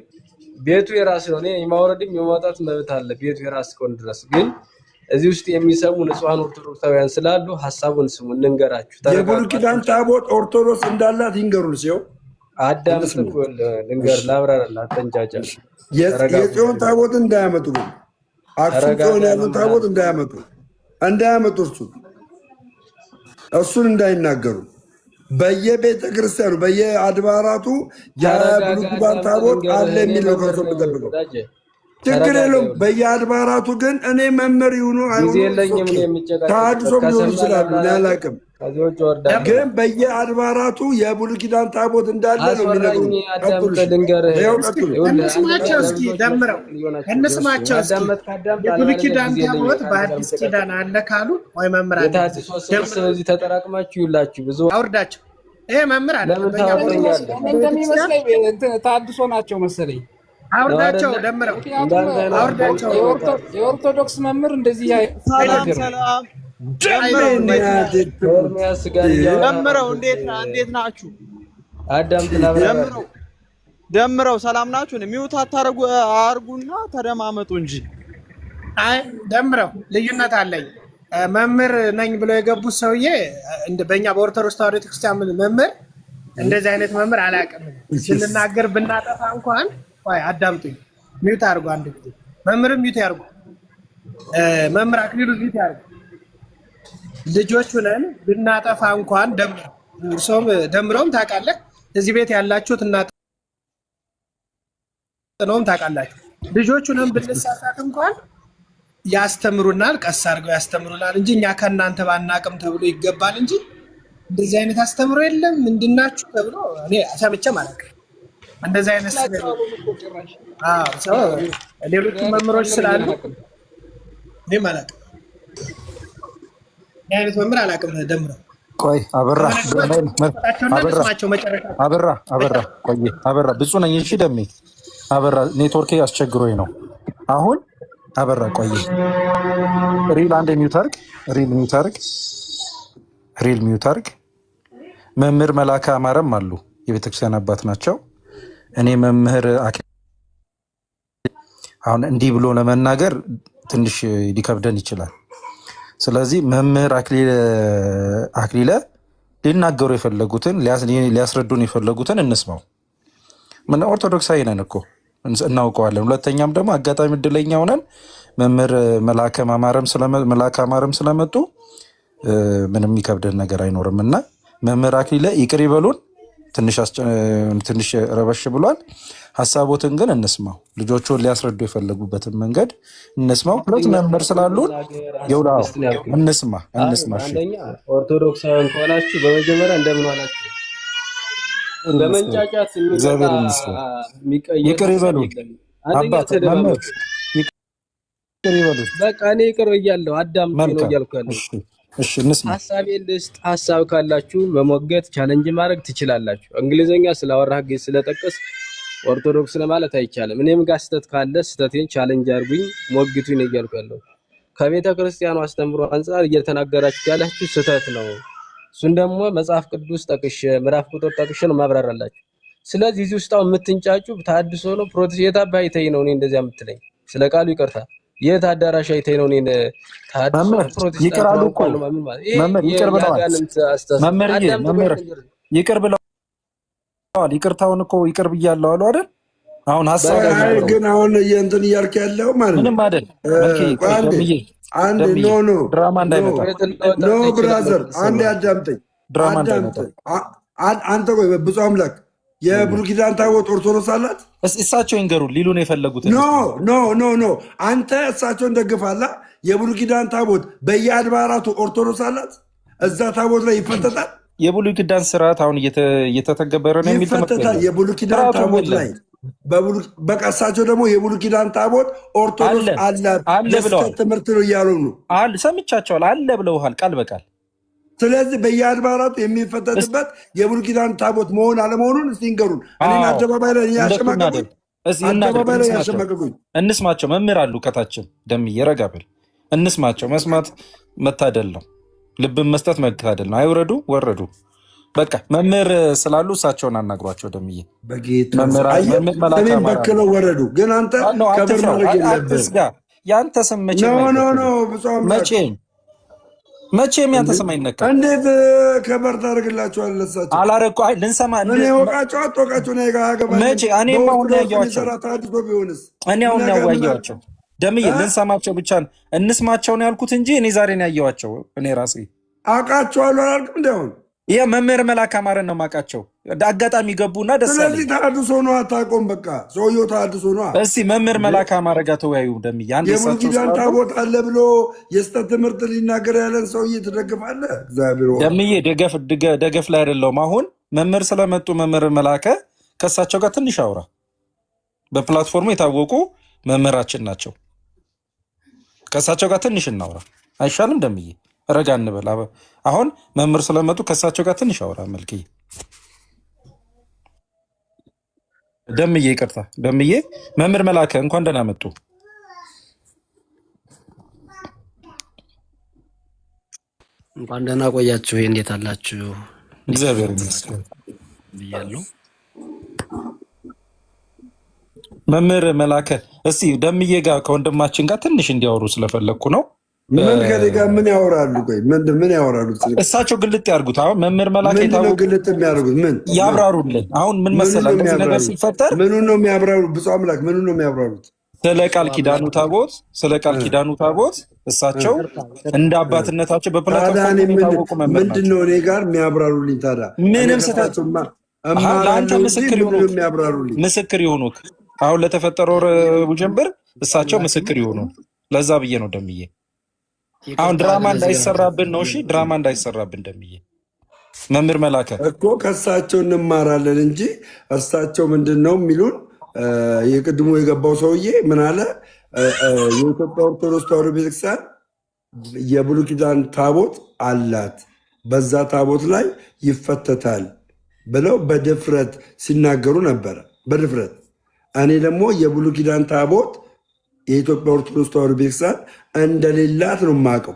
ቤቱ የራስ ነው። እኔ የማውረድም የማውጣት መብት አለ። ቤቱ የራስ እስከሆነ ድረስ ግን እዚህ ውስጥ የሚሰሙ ንጹሃን ኦርቶዶክሳውያን ስላሉ ሀሳቡን ስሙ፣ እንንገራችሁ። የብሉይ ኪዳን ታቦት ኦርቶዶክስ እንዳላት ይንገሩን። ሲው አዳምጥ እኮ ልንገር፣ ላብራራልህ፣ አትንጫጫ። የጽዮን ታቦት እንዳያመጡ ነው። አክሱም ጽዮን ያሉን ታቦት እንዳያመጡ እሱን እንዳይናገሩ። በየቤተ ክርስቲያኑ በየአድባራቱ የብሉይ ኪዳን ታቦት አለ የሚል ነው ከእርሶ የምጠብቀው። ችግር የለውም። በየአድባራቱ ግን እኔ መምህር ይሁኑ ተሐድሶ ሊሆኑ ይችላሉ፣ አላውቅም። ግን በየአድባራቱ የብሉይ ኪዳን ታቦት እንዳለ ነው የሚነግሩን። እንስማቸው እስኪ ደምረው እንስማቸው እስኪ። የብሉይ ኪዳን ታቦት በአዲስ ኪዳን አለ ካሉ ወይ መምህር ስለዚህ ተጠራቅማችሁ ይላችሁ ብዙ አውርዳቸው። ይሄ መምህር አለ እንደሚመስለኝ ተሐድሶ ናቸው መሰለኝ። አውርዳቸው ደምረው አውርዳቸው። የኦርቶዶክስ መምህር እንደዚህ ሰላም ደምረው እንዴት ናችሁ? ደምረው ሰላም ናችሁ? ሚውት አርጉና ተደማመጡ እንጂ። አይ ደምረው ልዩነት አለኝ። መምህር ነኝ ብለው የገቡት ሰውዬ በእኛ በኦርቶዶክስ ተዋሕዶ ቤተክርስቲያን መምህር እንደዚህ አይነት መምህር አላውቅም። ስንናገር ብናጠፋ እንኳን አዳምጡኝ። ሚውት አርጉ አንድ ጊዜ። መምህርም ሚውት ያርጉ። መምህር አክሊሉ ሚውት ያርጉ። ልጆች ነን ብናጠፋ እንኳን ደምረውም ታውቃለህ። እዚህ ቤት ያላችሁት እናንተም ታውቃላችሁ። ልጆቹ ነን ብንሳሳት እንኳን ያስተምሩናል፣ ቀስ አድርገው ያስተምሩናል እንጂ እኛ ከእናንተ ባናቅም ተብሎ ይገባል እንጂ እንደዚህ አይነት አስተምሮ የለም። ምንድናችሁ ተብሎ እኔ ሰምቼም አላውቅም። እንደዚህ አይነት ሌሎቹ መምህሮች ስላሉ እኔም አላውቅም። አይነት መምህር አላውቅም። ደምረው ቆይ አበራ ብፁዕ ነኝ። እሺ ደሜ አበራ ኔትወርክ አስቸግሮኝ ነው አሁን። አበራ ቆይ ሪል አንድ ሪል ሚውታርግ መምህር መላከ አማረም አሉ፣ የቤተክርስቲያን አባት ናቸው። እኔ መምህር አሁን እንዲህ ብሎ ለመናገር ትንሽ ሊከብደን ይችላል። ስለዚህ መምህር አክሊለ ሊናገሩ የፈለጉትን ሊያስረዱን የፈለጉትን እንስማው። ምን ኦርቶዶክሳዊ ነን እኮ እናውቀዋለን። ሁለተኛም ደግሞ አጋጣሚ እድለኛ ሆነን መምህር መላከ አማረም ስለመጡ ምንም የሚከብደን ነገር አይኖርም እና መምህር አክሊለ ይቅር ይበሉን። ትንሽ ረበሽ ብሏል። ሀሳቦትን ግን እንስማው። ልጆቹን ሊያስረዱ የፈለጉበትን መንገድ እንስማው። ሁለት መምህር ስላሉን እንስማ። አንደኛ ኦርቶዶክሳውያን ከሆናችሁ በመጀመሪያ እንደምን ዋላችሁ? በመንጫጫት ይቅር ይበሉ። አባት መምህር ይቅር ይበሉ። በቃ እኔ ይቅር ብያለሁ። አዳምጡ ነው እያልኩ ያለው። እሺ እንስማ። ሀሳቤን ልስጥ። ሀሳብ ካላችሁ መሞገት ቻሌንጅ ማድረግ ትችላላችሁ። እንግሊዘኛ ስላወራህ ግን ስለጠቀስ ኦርቶዶክስ ለማለት አይቻልም። እኔም ጋር ስህተት ካለ ስህተቴን ቻሌንጅ አድርጉኝ፣ ሞግቱኝ ነው እያልኩ ያለው። ከቤተ ክርስቲያኑ አስተምሮ አንጻር እየተናገራችሁ ያላችሁ ስህተት ነው። እሱን ደግሞ መጽሐፍ ቅዱስ ጠቅሼ ምዕራፍ ቁጥር ጠቅሼ ነው ማብራራላችሁ። ስለዚህ እዚህ ውስጥ አሁን የምትንጫጩ ተሐድሶ ነው ፕሮቴስታንት ባይተይ ነው እኔ እንደዚያ የምትለኝ። ስለ ቃሉ ይቅርታ። የት አዳራሽ አይተይ ነው እኔ ተሐድሶ ፕሮቴስታንት ይቅራሉ እኮ መምህር ይቅር ብለዋል። መምህር ይቅር ብለዋል። ይቅርታውን እኮ ይቅር ብያለሁ አሉ አይደል? አሁን ሀሳብ ግን አሁን እንትን እያልክ ያለው ማለት ምንም አይደል። አንድ ድራማ እንዳይመጣ ኖ ብራዘር፣ አንድ አዳምጠኝ። አንተ ቆይ፣ ብፁዕ አምላክ የብሉይ ኪዳን ታቦት ኦርቶዶክስ አላት? እሳቸው ይንገሩ ሊሉ ነው የፈለጉት። ኖ አንተ እሳቸውን ደግፋላ። የብሉይ ኪዳን ታቦት በየአድባራቱ ኦርቶዶክስ አላት? እዛ ታቦት ላይ ይፈተታል። የብሉይ ኪዳን ስርዓት አሁን እየተተገበረ ነው ይፈተታል። የብሉይ ኪዳን ታቦት ላይ በቃ እሳቸው ደግሞ የብሉይ ኪዳን ታቦት ኦርቶዶክስ አላት ለስተት ትምህርት ነው እያሉ ነው። ሰምቻቸዋል። አለ ብለውሃል ቃል በቃል። ስለዚህ በየአድባራቱ የሚፈተትበት የብሉይ ኪዳን ታቦት መሆን አለመሆኑን እስቲ ንገሩን። እኔን አደባባይ ላይ ያሸማቀቁኝ እንስማቸው። መምህር አሉ ከታችን ደምዬ ረጋ በል እንስማቸው። መስማት መታደል ነው። ልብን መስጠት መታደል ነው። አይውረዱ ወረዱ። በቃ መምህር ስላሉ እሳቸውን አናግሯቸው። ደምዬ እኔም በክለው ወረዱ። ግን አንተ ከብር ያንተ ስም መቼም ያንተ ስም አይነካ። እንዴት ከበር ታደርግላቸዋለህ? እሳቸው አላረኩ ልንሰማ እኔ ወቃቸው አትወቃቸው ነ እኔም አሁን ያየኋቸው እኔ አሁን ያዋየኋቸው ደምዬ ልንሰማቸው ብቻ እንስማቸውን ያልኩት እንጂ እኔ ዛሬ ነው ያየኋቸው። እኔ ራሴ አውቃቸዋለሁ አላልክም? እንዲያውም ይሄ መምህር መላክ አማረን ነው የማውቃቸው። አጋጣሚ ገቡና ደስ አለኝ። ስለዚህ ተሐድሶ ነው አታውቀውም። በቃ ሰውየው ተሐድሶ ነው። እስቲ መምህር መላክ አማረ ጋር ተወያዩ። ደምዬ አንድ የብሉይ ኪዳን ታቦት አለ ብሎ የስተት ትምህርት ሊናገር ያለን ሰውዬ ትደግፋለህ? እግዚአብሔር ደምዬ ደገፍ ላይ አይደለሁም። አሁን መምህር ስለመጡ መምህር መላከ ከእሳቸው ጋር ትንሽ አውራ። በፕላትፎርሙ የታወቁ መምህራችን ናቸው። ከእሳቸው ጋር ትንሽ እናውራ አይሻልም? ደምዬ ረጋ እንበል። አሁን መምህር ስለመጡ ከእሳቸው ጋር ትንሽ አውራ። መልክዬ ደምዬ ይቅርታ፣ ደምዬ መምህር መላከ እንኳን ደህና መጡ። እንኳን ደህና ቆያችሁ። እንዴት አላችሁ? እግዚአብሔር ይመስገን ብያለሁ። መምህር መላከ እስቲ ደምዬ ጋር ከወንድማችን ጋር ትንሽ እንዲያወሩ ስለፈለግኩ ነው። ምን ከኔ ጋር ምን ያወራሉ? ቆይ ምን ያወራሉ? እሳቸው ግልጥ ያርጉት። አሁን መምህር መላከ ምንድነው ግልጥ የሚያደርጉት? ምን ያብራሩልን። አሁን ምን መሰለህ እንደዚህ ነገር ሲፈጠር ምኑን ነው የሚያብራሩት? ብፁዕ አምላክ ምኑን ነው የሚያብራሩት? ስለ ቃል ኪዳኑ ታቦት እሳቸው እንደ አባትነታቸው በፕላትፎርም የሚታወቁ መምህር ናቸው። ምንድነው እኔ ጋር የሚያብራሩልኝ ታዲያ? ምንም ስህተት ለአንተ ምስክር ይሆኑክ። አሁን ለተፈጠረው ውዥንብር እሳቸው ምስክር ይሆኑ። ለዛ ብዬ ነው ደምዬ። አሁን ድራማ እንዳይሰራብን ነው። እሺ ድራማ እንዳይሰራብን ደምዬ። መምህር መላከ እኮ ከእሳቸው እንማራለን እንጂ እርሳቸው ምንድን ነው የሚሉን? የቅድሞ የገባው ሰውዬ ምን አለ? የኢትዮጵያ ኦርቶዶክስ ተዋሕዶ ቤተክርስቲያን የብሉይ ኪዳን ታቦት አላት፣ በዛ ታቦት ላይ ይፈተታል ብለው በድፍረት ሲናገሩ ነበረ። በድፍረት እኔ ደግሞ የብሉይ ኪዳን ታቦት የኢትዮጵያ ኦርቶዶክስ ተዋሕዶ ቤተክርስቲያን እንደሌላት ነው የማውቀው።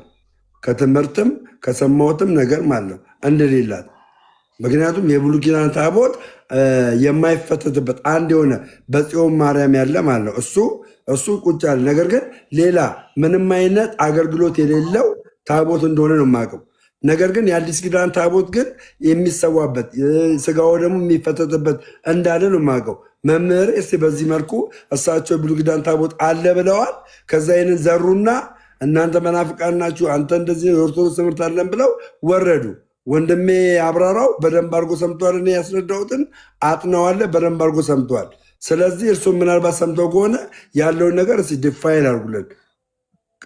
ከትምህርትም ከሰማሁትም ነገር ማለት ነው እንደሌላት። ምክንያቱም የብሉይ ኪዳን ታቦት የማይፈተትበት አንድ የሆነ በጽዮን ማርያም ያለ ማለት ነው እሱ ቁጭ ያለ፣ ነገር ግን ሌላ ምንም አይነት አገልግሎት የሌለው ታቦት እንደሆነ ነው የማውቀው። ነገር ግን የአዲስ ኪዳን ታቦት ግን የሚሰዋበት ስጋው ደግሞ የሚፈተትበት እንዳለ ነው የማውቀው። መምህር እስቲ በዚህ መልኩ እሳቸው የብሉይ ኪዳን ታቦት አለ ብለዋል። ከዛ ይህንን ዘሩና እናንተ መናፍቃን ናችሁ፣ አንተ እንደዚህ የኦርቶዶክስ ትምህርት አለን ብለው ወረዱ። ወንድሜ አብራራው በደንብ አድርጎ ሰምተዋል። እኔ ያስረዳሁትን አጥነዋለ በደንብ አድርጎ ሰምተዋል። ስለዚህ እርሱም ምናልባት ሰምተው ከሆነ ያለውን ነገር እስኪ ዲፋይን አድርጉልን።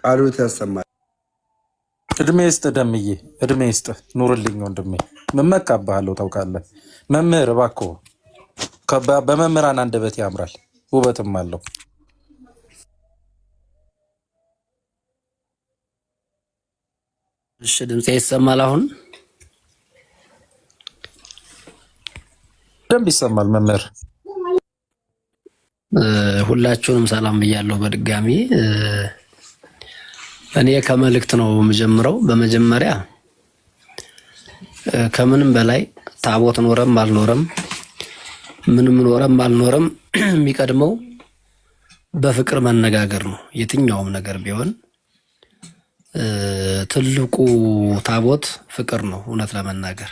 ቃሎት ያሰማል። እድሜ ይስጥ ደምዬ፣ እድሜ ይስጥ። ኑርልኝ ወንድሜ፣ መመካብሃለሁ ታውቃለህ። መምህር እባክዎ በመምህራን አንደበት ያምራል፣ ውበትም አለው። እሺ ድምጼ ይሰማል? አሁን ደንብ ይሰማል። መምህር ሁላችሁንም ሰላም ብያለሁ በድጋሚ። እኔ ከመልእክት ነው የምጀምረው። በመጀመሪያ ከምንም በላይ ታቦት ኖረም አልኖረም ምንም ኖረም አልኖረም የሚቀድመው በፍቅር መነጋገር ነው። የትኛውም ነገር ቢሆን ትልቁ ታቦት ፍቅር ነው። እውነት ለመናገር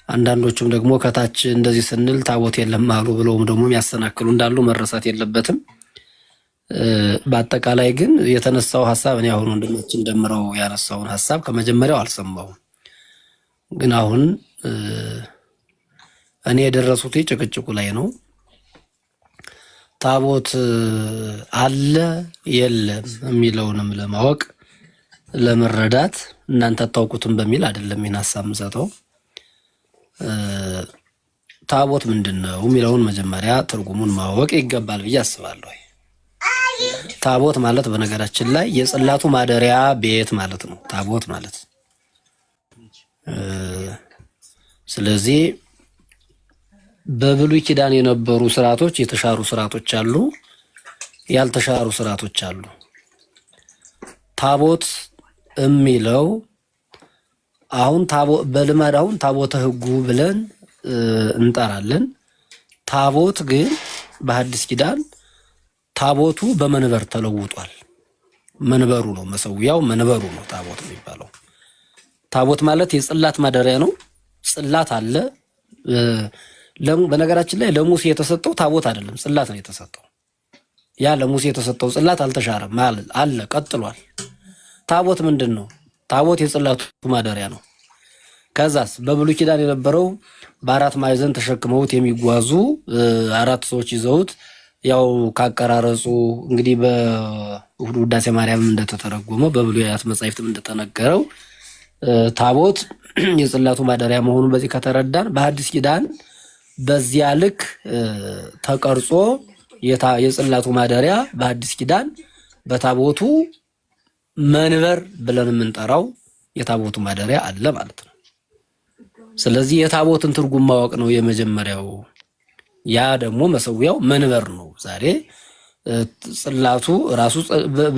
አንዳንዶቹም ደግሞ ከታች እንደዚህ ስንል ታቦት የለም አሉ ብለውም ደግሞ የሚያሰናክሉ እንዳሉ መረሳት የለበትም። በአጠቃላይ ግን የተነሳው ሀሳብ እኔ አሁን ወንድማችን ደምረው ያነሳውን ሀሳብ ከመጀመሪያው አልሰማሁም። ግን አሁን እኔ የደረሱት ጭቅጭቁ ላይ ነው። ታቦት አለ የለም የሚለውንም ለማወቅ ለመረዳት እናንተ አታውቁትም በሚል አይደለም ይህን ሀሳብ የምሰጠው። ታቦት ምንድን ነው የሚለውን መጀመሪያ ትርጉሙን ማወቅ ይገባል ብዬ አስባለሁ። ታቦት ማለት በነገራችን ላይ የጽላቱ ማደሪያ ቤት ማለት ነው ታቦት ማለት። ስለዚህ በብሉይ ኪዳን የነበሩ ስርዓቶች የተሻሩ ስርዓቶች አሉ፣ ያልተሻሩ ስርዓቶች አሉ። ታቦት የሚለው አሁን በልማድ አሁን ታቦተ ሕጉ ብለን እንጠራለን። ታቦት ግን በሐዲስ ኪዳን ታቦቱ በመንበር ተለውጧል። መንበሩ ነው መሰዊያው፣ መንበሩ ነው ታቦት የሚባለው። ታቦት ማለት የጽላት ማደሪያ ነው። ጽላት አለ። በነገራችን ላይ ለሙሴ የተሰጠው ታቦት አይደለም፣ ጽላት ነው የተሰጠው። ያ ለሙሴ የተሰጠው ጽላት አልተሻረም አለ፣ ቀጥሏል። ታቦት ምንድን ነው? ታቦት የጽላቱ ማደሪያ ነው። ከዛስ በብሉይ ኪዳን የነበረው በአራት ማዕዘን ተሸክመውት የሚጓዙ 4 ሰዎች ይዘውት ያው ካቀራረጹ እንግዲህ በውዳሴ ማርያም እንደተተረጎመው በብሉያት መጻሕፍትም እንደተነገረው ታቦት የጽላቱ ማደሪያ መሆኑን በዚህ ከተረዳን በሐዲስ ኪዳን በዚያ ልክ ተቀርጾ የጽላቱ ማደሪያ በሐዲስ ኪዳን በታቦቱ መንበር ብለን የምንጠራው የታቦቱ ማደሪያ አለ ማለት ነው። ስለዚህ የታቦትን ትርጉም ማወቅ ነው የመጀመሪያው። ያ ደግሞ መሰዊያው መንበር ነው። ዛሬ ጽላቱ ራሱ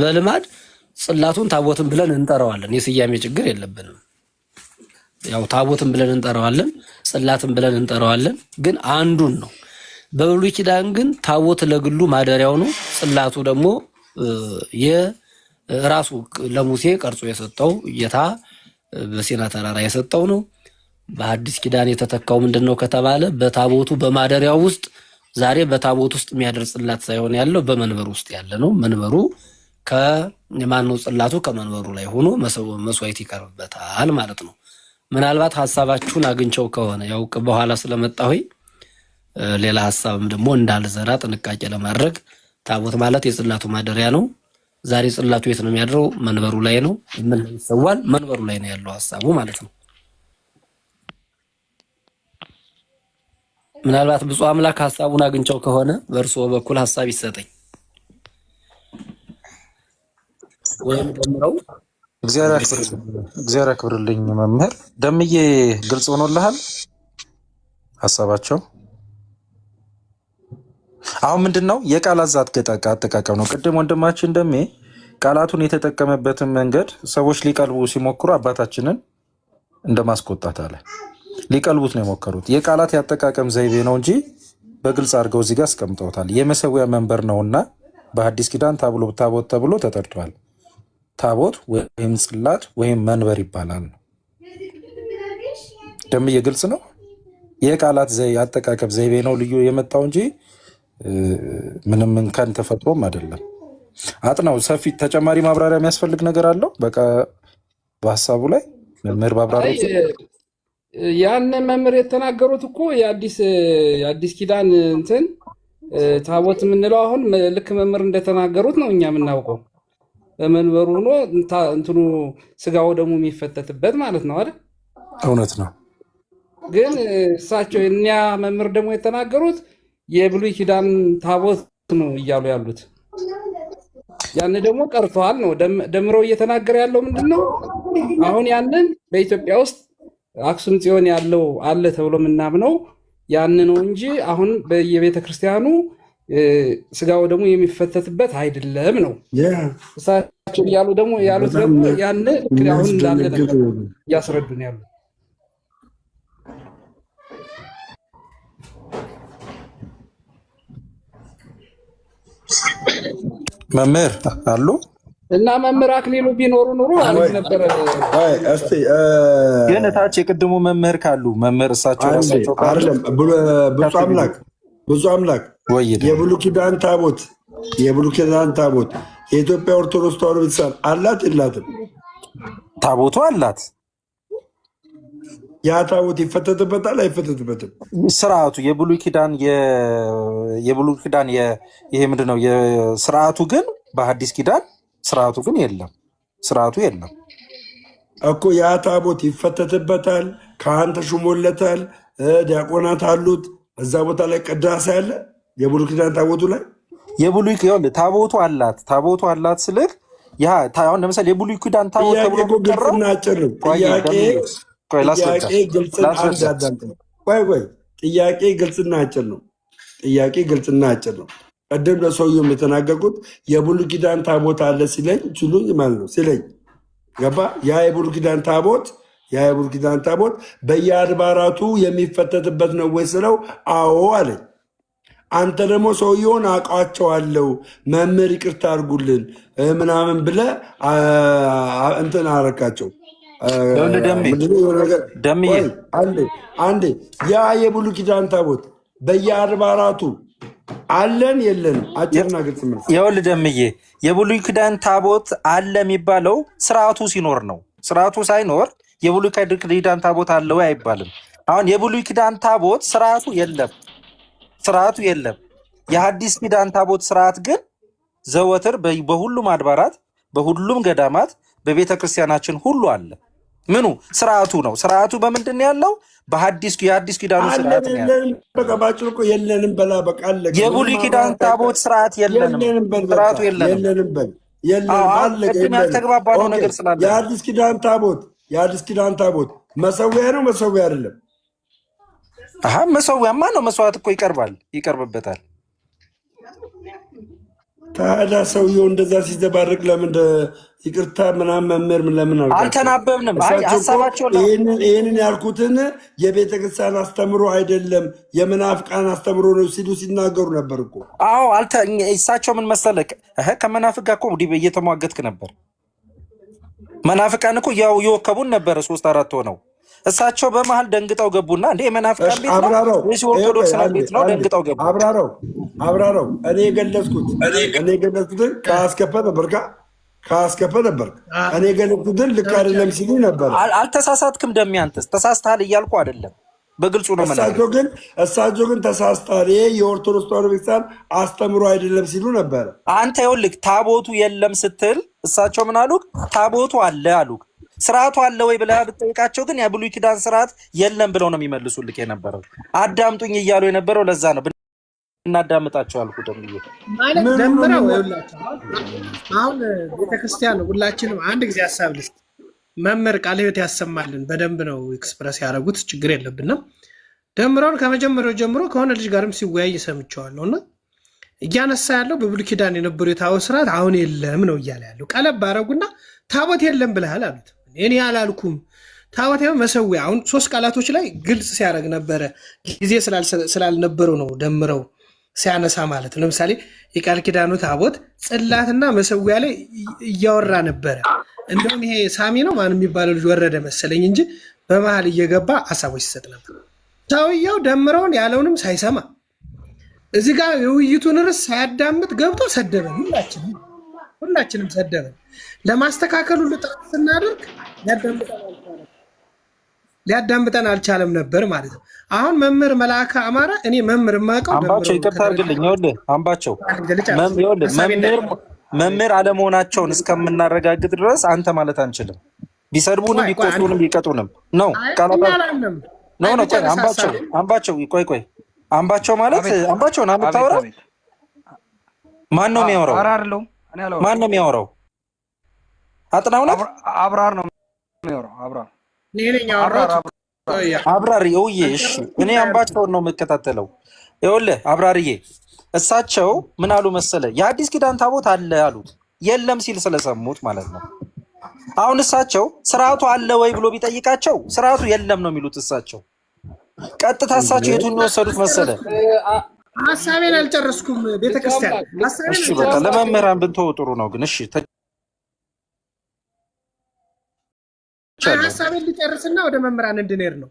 በልማድ ጽላቱን ታቦትን ብለን እንጠራዋለን። የስያሜ ችግር የለብንም። ያው ታቦትን ብለን እንጠራዋለን፣ ጽላትን ብለን እንጠራዋለን። ግን አንዱን ነው። በብሉይ ኪዳን ግን ታቦት ለግሉ ማደሪያው ነው። ጽላቱ ደግሞ የራሱ ለሙሴ ቀርጾ የሰጠው ጌታ በሲና ተራራ የሰጠው ነው። በሐዲስ ኪዳን የተተካው ምንድነው ከተባለ በታቦቱ በማደሪያው ውስጥ ዛሬ በታቦት ውስጥ የሚያደር ጽላት ሳይሆን ያለው በመንበሩ ውስጥ ያለ ነው። መንበሩ ከማነው ጽላቱ ከመንበሩ ላይ ሆኖ መስዋዕት ይቀርብበታል ማለት ነው። ምናልባት ሐሳባችሁን አግኝቸው ከሆነ ያው በኋላ ስለመጣሁ ሌላ ሐሳብም ደግሞ እንዳልዘራ ጥንቃቄ ለማድረግ ታቦት ማለት የጽላቱ ማደሪያ ነው። ዛሬ ጽላቱ የት ነው የሚያድረው? መንበሩ ላይ ነው። ምን ይሰዋል? መንበሩ ላይ ነው ያለው ሐሳቡ ማለት ነው። ምናልባት ብፁዕ አምላክ ሐሳቡን አግኝቸው ከሆነ በእርስዎ በኩል ሐሳብ ይሰጠኝ ወይም ደምረው። እግዚአብሔር ያክብርልኝ መምህር ደምዬ። ግልጽ ሆኖልሃል ሐሳባቸው? አሁን ምንድነው የቃላት ዛት አጠቃቀም ነው። ቅድም ወንድማችን ደሜ ቃላቱን የተጠቀመበትን መንገድ ሰዎች ሊቀልቡ ሲሞክሩ አባታችንን እንደማስቆጣት አለ። ሊቀልቡት ነው የሞከሩት። የቃላት ያጠቃቀም ዘይቤ ነው እንጂ በግልጽ አድርገው እዚህ ጋር አስቀምጠውታል። የመሰዊያ መንበር ነውና በሐዲስ ኪዳን ታቦት ተብሎ ተጠርቷል። ታቦት ወይም ጽላት ወይም መንበር ይባላል። ደምዬ ግልጽ ነው። የቃላት አጠቃቀም ዘይቤ ነው ልዩ የመጣው እንጂ ምንም እንከን ተፈጥሮም አይደለም። አጥናው ሰፊ ተጨማሪ ማብራሪያ የሚያስፈልግ ነገር አለው። በቃ በሀሳቡ ላይ መምህር ማብራሪያ ያን መምህር የተናገሩት እኮ የአዲስ ኪዳን እንትን ታቦት የምንለው አሁን ልክ መምህር እንደተናገሩት ነው እኛ የምናውቀው። በመንበሩ ሆኖ እንትኑ ስጋው ደግሞ የሚፈተትበት ማለት ነው አይደል? እውነት ነው። ግን እሳቸው እኛ መምህር ደግሞ የተናገሩት የብሉይ ኪዳን ታቦት ነው እያሉ ያሉት። ያን ደግሞ ቀርተዋል ነው ደምረው እየተናገረ ያለው ምንድን ነው? አሁን ያንን በኢትዮጵያ ውስጥ አክሱም ጽዮን ያለው አለ ተብሎ የምናምነው ያን ነው እንጂ አሁን በየቤተ ክርስቲያኑ ስጋው ደግሞ የሚፈተትበት አይደለም ነው እሳቸው እያሉ ደግሞ ያሉት። ደግሞ ያን አሁን እንዳለ ነገር እያስረዱን ያሉት። መምህር አሉ እና መምህር አክሊሉ ቢኖሩ ኑሮ አሪፍ ነበረ። ግን እታች የቅድሙ መምህር ካሉ መምህር እሳቸው ራሳቸው አይደለም። ብዙ አምላክ የብሉይ ኪዳን ታቦት የኢትዮጵያ ኦርቶዶክስ ተዋሕዶ ቤተክርስቲያን አላት የላትም? ታቦቱ አላት። ያ ታቦት ይፈተትበታል አይፈተትበትም? ስርዓቱ የብሉይ ኪዳን ይሄ ምንድነው የስርዓቱ ግን በሐዲስ ኪዳን ስርዓቱ ግን የለም። ስርዓቱ የለም እኮ። ያ ታቦት ይፈተትበታል። ካህን ተሹሞለታል። ዲያቆናት አሉት። እዛ ቦታ ላይ ቅዳሴ አለ። የብሉይ ኪዳን ታቦቱ ላይ ታቦቱ አላት ስልክ አሁን ለምሳሌ የብሉይ ኪዳን ታቦት ተብሎ ግልጽና አጭር ነው። ጥያቄ ግልጽና አጭር ነው። ቀደም ለሰውየውም የተናገርኩት የብሉይ ኪዳን ታቦት አለ ሲሉኝ ማለት ነው ሲለኝ ገባ። ያ የብሉይ ኪዳን ታቦት በየአድባራቱ የሚፈተትበት ነው ወይ ስለው አዎ አለኝ። አንተ ደግሞ ሰውየውን አውቃቸዋለሁ መምህር ይቅርታ አድርጉልን ምናምን ብለህ እንትን አረካቸው። አንዴ ያ የብሉይ ኪዳን ታቦት በየአድባራቱ አለን የለንም? አጭርና ግልጽ መልስ። ይኸውልህ ደምዬ የብሉይ ኪዳን ታቦት አለ የሚባለው ስርዓቱ ሲኖር ነው። ስርዓቱ ሳይኖር የብሉይ ኪዳን ታቦት አለ ወይ አይባልም። አሁን የብሉይ ኪዳን ታቦት ስርዓቱ የለም። የሐዲስ ኪዳን ታቦት ስርዓት ግን ዘወትር በሁሉም አድባራት፣ በሁሉም ገዳማት፣ በቤተ ክርስቲያናችን ሁሉ አለ። ምኑ ስርዓቱ ነው። ስርዓቱ በምንድን ነው ያለው? የሐዲስ ኪዳኑ ስርዓት ነው ያለው። በቃ ባጭሩ እኮ የለንም በላ በቃ አለ። የብሉይ ኪዳን ታቦት ስርዓት የለንም፣ ስርዓቱ የለንም። ቅድም ያልተግባባነው ነገር ስላለ የሐዲስ ኪዳን ታቦት መሰዊያ ነው መሰዊያ አይደለም? መሰዊያማ ነው። መስዋዕት እኮ ይቀርብበታል። ታዲያ ሰውየው እንደዛ ሲዘባርቅ ለምን ይቅርታ ምናምን መምህር ለምን አልተናበብንም? ይህንን ያልኩትን የቤተ ክርስቲያን አስተምሮ አይደለም የመናፍቃን አስተምሮ ነው ሲሉ ሲናገሩ ነበር እኮ። አዎ እሳቸው ምን መሰለህ ከመናፍቅ ጋር እኮ እየተሟገትክ ነበር። መናፍቃን እኮ ያው የወከቡን ነበረ 3-4 ሆነው እሳቸው በመሀል ደንግጠው ገቡና እንደ የመናፍቃን ቤት ነው ወይስ ኦርቶዶክስ ቤት ነው? ደንግጠው ገቡ። አብራራው እኔ የገለጽኩትን ካስከፈ ነበር እኔ የገለጽኩትን ልክ አይደለም ሲሉ ነበር። አልተሳሳትክም። ደሜ አንተስ ተሳስተሃል እያልኩ አይደለም፣ በግልጹ ነው መናገር። እሳቸው ግን ተሳስተሃል፣ ይሄ የኦርቶዶክስ ተዋሕዶ ቤተክርስቲያን አስተምሮ አይደለም ሲሉ ነበር። አንተ ይኸውልህ ታቦቱ የለም ስትል እሳቸው ምን አሉክ? ታቦቱ አለ አሉክ። ስርዓቱ አለ ወይ ብለህ ብትጠይቃቸው ግን የብሉይ ኪዳን ስርዓት የለም ብለው ነው የሚመልሱልክ የነበረው። አዳምጡኝ እያሉ የነበረው ለዛ ነው እናዳምጣቸው አልኩት። ማለት ደምረው ይኸውላችሁ አሁን ቤተክርስቲያን ሁላችንም አንድ ጊዜ ሀሳብ ልስጥ። መምህር ቃለ ሕይወት ያሰማልን በደንብ ነው ኤክስፕረስ ያደረጉት፣ ችግር የለብንም። ደምረውን ከመጀመሪያው ጀምሮ ከሆነ ልጅ ጋርም ሲወያይ ሰምቼዋለሁ እና እያነሳ ያለው በብሉይ ኪዳን የነበሩ የታቦት ስርዓት አሁን የለም ነው እያለ ያለው። ቀለብ አደረጉና ታቦት የለም ብለሃል አሉት። እኔ አላልኩም። ታቦት መሰዊያ አሁን 3 ቃላቶች ላይ ግልጽ ሲያደርግ ነበረ። ጊዜ ስላልነበረው ነው ደምረው ሲያነሳ ማለት ነው። ለምሳሌ የቃል ኪዳኑ ታቦት ጽላትና መሰዊያ ላይ እያወራ ነበረ። እንደውም ይሄ ሳሚ ነው ማን የሚባለው ልጅ ወረደ መሰለኝ እንጂ በመሀል እየገባ ሀሳቦች ሲሰጥ ነበር። ሰውየው ደምረውን ያለውንም ሳይሰማ እዚህ ጋር የውይይቱን ርዕስ ሳያዳምጥ ገብቶ ሰደበን። ሁላችንም ሰደበን። ለማስተካከሉ ጥረት ስናደርግ ሊያዳምጠን አልቻለም ነበር ማለት ነው። አሁን መምህር መልአከ አማራ እኔ መምህር የማውቀው አምባቸው ይቅርታ አድርግልኝ። ይኸውልህ አምባቸው መምህር አለመሆናቸውን እስከምናረጋግጥ ድረስ አንተ ማለት አንችልም። ቢሰድቡንም ቢቆጡንም ቢቀጡንም ነው አምባቸው ቆይ አምባቸው ማለት አምባቸው ነው የምታወራው? ማን ነው የሚያወራው? ማን ነው የሚያወራው? አጥናው ነው አብራር ነው የሚያወራው። አብራሪ ይኸውዬ፣ እሺ እኔ አምባቸውን ነው የምከታተለው። ይኸውልህ አብራሪዬ፣ እሳቸው ምን አሉ መሰለ? የአዲስ ኪዳን ታቦት አለ አሉት። የለም ሲል ስለሰሙት ማለት ነው። አሁን እሳቸው ስርዓቱ አለ ወይ ብሎ ቢጠይቃቸው ስርዓቱ የለም ነው የሚሉት እሳቸው። ቀጥታ እሳቸው የቱን የወሰዱት መሰለ? ሀሳቤን አልጨረስኩም። ቤተክርስቲያን እሺ በቃ ለመምህራን ብንተው ጥሩ ነው ግን እሺ ሀሳቤን ልጨርስና ወደ መምህራን እንድንሄድ ነው።